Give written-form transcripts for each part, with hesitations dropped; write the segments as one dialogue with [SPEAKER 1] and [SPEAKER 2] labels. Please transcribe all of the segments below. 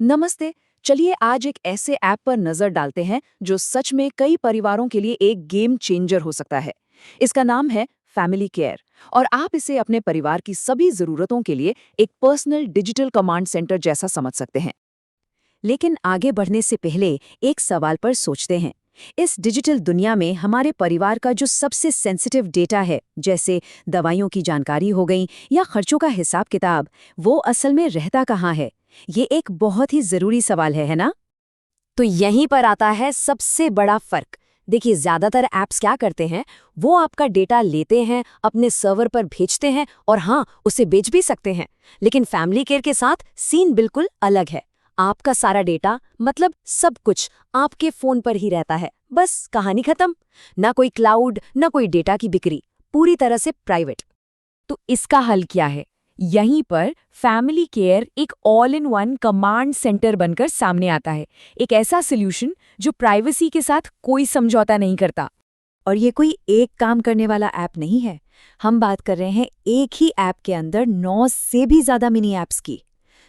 [SPEAKER 1] नमस्ते। चलिए आज एक ऐसे ऐप पर नजर डालते हैं जो सच में कई परिवारों के लिए एक गेम चेंजर हो सकता है। इसका नाम है फैमिली केयर और आप इसे अपने परिवार की सभी जरूरतों के लिए एक पर्सनल डिजिटल कमांड सेंटर जैसा समझ सकते हैं।
[SPEAKER 2] लेकिन आगे बढ़ने से पहले एक सवाल पर सोचते हैं। इस डिजिटल दुनिया में हमारे परिवार का जो सबसे सेंसिटिव डेटा है, जैसे दवाइयों की जानकारी हो गई या खर्चों का हिसाब किताब, वो असल में रहता कहाँ है? ये एक बहुत ही जरूरी सवाल है ना? तो यहीं पर आता है सबसे बड़ा फर्क। देखिए, ज्यादातर ऐप्स क्या करते हैं, वो आपका डेटा लेते हैं, अपने सर्वर पर भेजते हैं और हाँ, उसे बेच भी सकते हैं। लेकिन फैमिली केयर के साथ सीन बिल्कुल अलग है। आपका सारा डेटा, मतलब सब कुछ, आपके फोन पर ही रहता है। बस कहानी खत्म। ना कोई क्लाउड, ना कोई डेटा की बिक्री, पूरी तरह से प्राइवेट।
[SPEAKER 1] तो इसका हल क्या है? यहीं पर फैमिली केयर एक all in one command centre बनकर सामने आता है। एक ऐसा सॉल्यूशन जो प्राइवेसी के साथ कोई समझौता नहीं करता।
[SPEAKER 2] और ये कोई एक काम करने वाला ऐप नहीं है। हम बात कर रहे हैं एक ही ऐप के अंदर 9 से भी ज्यादा मिनी ऐप्स की।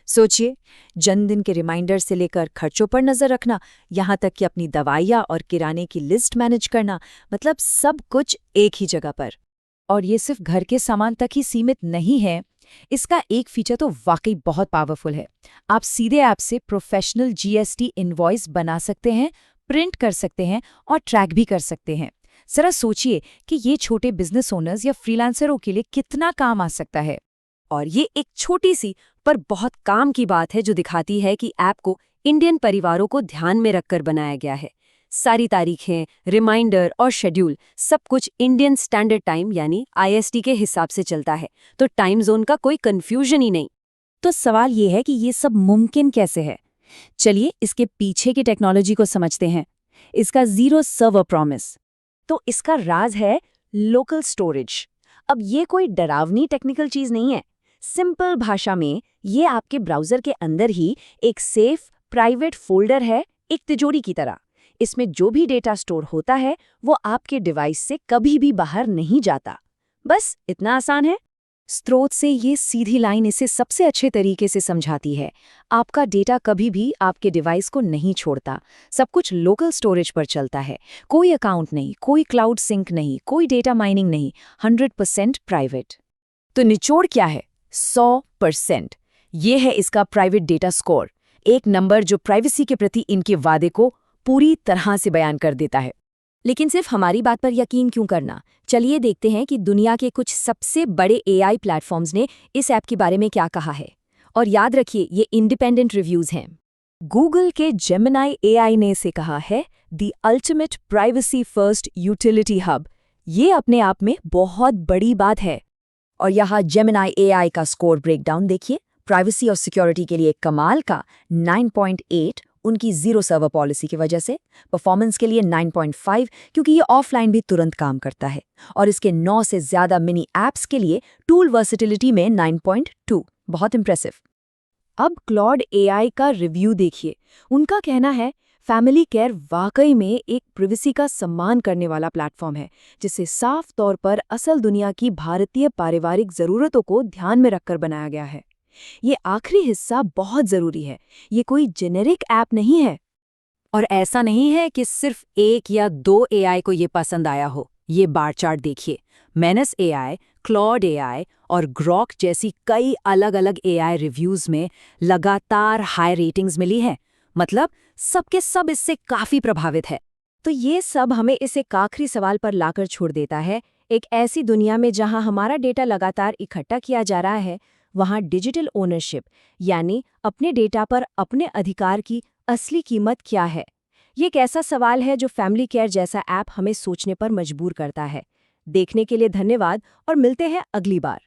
[SPEAKER 2] सोचिए, जन्मदिन के रिमाइंडर से लेकर खर्चों पर नजर रखना, यहाँ तक कि अपनी दवाइयाँ और किराने की लिस्ट मैनेज करना, मतलब सब कुछ एक ही जगह पर।
[SPEAKER 1] और ये सिर्फ घर के सामान तक ही सीमित नहीं है। इसका एक फीचर तो वाकई बहुत पावरफुल है। आप सीधे ऐप से प्रोफेशनल जीएसटी इनवॉइस बना सकते हैं, प्रिंट कर सकते हैं और ट्रैक भी कर सकते हैं। जरा सोचिए कि ये छोटे बिजनेस ओनर्स या फ्रीलांसरों के लिए कितना काम आ सकता है।
[SPEAKER 2] और ये एक छोटी सी पर बहुत काम की बात है जो दिखाती है कि ऐप को इंडियन परिवारों को ध्यान में रखकर बनाया गया है। सारी तारीखें, रिमाइंडर और शेड्यूल सब कुछ इंडियन स्टैंडर्ड टाइम यानी आईएसटी के हिसाब से चलता है, तो टाइम जोन का कोई कंफ्यूजन ही नहीं। तो सवाल ये है कि ये सब मुमकिन कैसे है? चलिए इसके पीछे की टेक्नोलॉजी को समझते हैं। इसका जीरो सर्वर प्रॉमिस। तो इसका राज है लोकल स्टोरेज। अब ये कोई डरावनी टेक्निकल चीज नहीं है। सिंपल भाषा में ये आपके ब्राउजर के अंदर ही एक सेफ प्राइवेट फोल्डर है, एक तिजोरी की तरह। इसमें जो भी डेटा स्टोर होता है वो आपके डिवाइस से कभी भी बाहर नहीं जाता। बस इतना आसान है। स्रोत से ये सीधी लाइन इसे सबसे अच्छे तरीके से समझाती है। आपका डेटा कभी भी आपके डिवाइस को नहीं छोड़ता। सब कुछ लोकल स्टोरेज पर चलता है। कोई अकाउंट नहीं, कोई क्लाउड सिंक नहीं, कोई डेटा माइनिंग नहीं, 100% प्राइवेट। तो निचोड़ क्या है? 100%। ये है इसका प्राइवेट डेटा स्कोर, एक नंबर जो प्राइवेसी के प्रति इनके वादे को पूरी तरह से बयान कर देता है। लेकिन सिर्फ हमारी बात पर यकीन क्यों करना? चलिए देखते हैं कि दुनिया के कुछ सबसे बड़े एआई प्लेटफॉर्म्स ने इस ऐप के बारे में क्या कहा है। और याद रखिए, ये इंडिपेंडेंट रिव्यूज हैं। गूगल के जेमिनाई एआई ने इसे कहा है the ultimate privacy first utility hub. ये अपने आप में बहुत बड़ी बात है। और यहाँ जेमिनाई एआई का स्कोर ब्रेकडाउन देखिए। प्राइवेसी और सिक्योरिटी के लिए कमाल का 9.8 उनकी जीरो सर्वर पॉलिसी की वजह से, परफॉर्मेंस के लिए 9.5 क्योंकि ये ऑफलाइन भी तुरंत काम करता है, और इसके 9 से ज्यादा मिनी ऐप्स के लिए टूल वर्सिटिलिटी में 9.2। बहुत इंप्रेसिव। अब क्लॉड एआई का रिव्यू देखिए। उनका कहना है फैमिली केयर वाकई में एक प्राइवेसी का सम्मान करने वाला प्लेटफॉर्म है, जिसे साफ तौर पर असल दुनिया की भारतीय पारिवारिक जरूरतों को ध्यान में रखकर बनाया गया है। ये आखिरी हिस्सा बहुत जरूरी है। ये कोई जेनेरिक ऐप नहीं है। और ऐसा नहीं है कि सिर्फ एक या दो एआई को ये पसंद आया हो। ये बार चार्ट देखिए। मेनस एआई, क्लॉड एआई और ग्रॉक जैसी कई अलग अलग एआई रिव्यूज में लगातार हाई रेटिंग्स मिली है। मतलब सबके सब इससे काफी प्रभावित है। तो ये सब हमें इस एक आखिरी सवाल पर लाकर छोड़ देता है। एक ऐसी दुनिया में जहां हमारा डेटा लगातार इकट्ठा किया जा रहा है, वहां डिजिटल ओनरशिप यानी अपने डेटा पर अपने अधिकार की असली कीमत क्या है? ये एक ऐसा सवाल है जो फैमिली केयर जैसा ऐप हमें सोचने पर मजबूर करता है। देखने के लिए धन्यवाद और मिलते हैं अगली बार।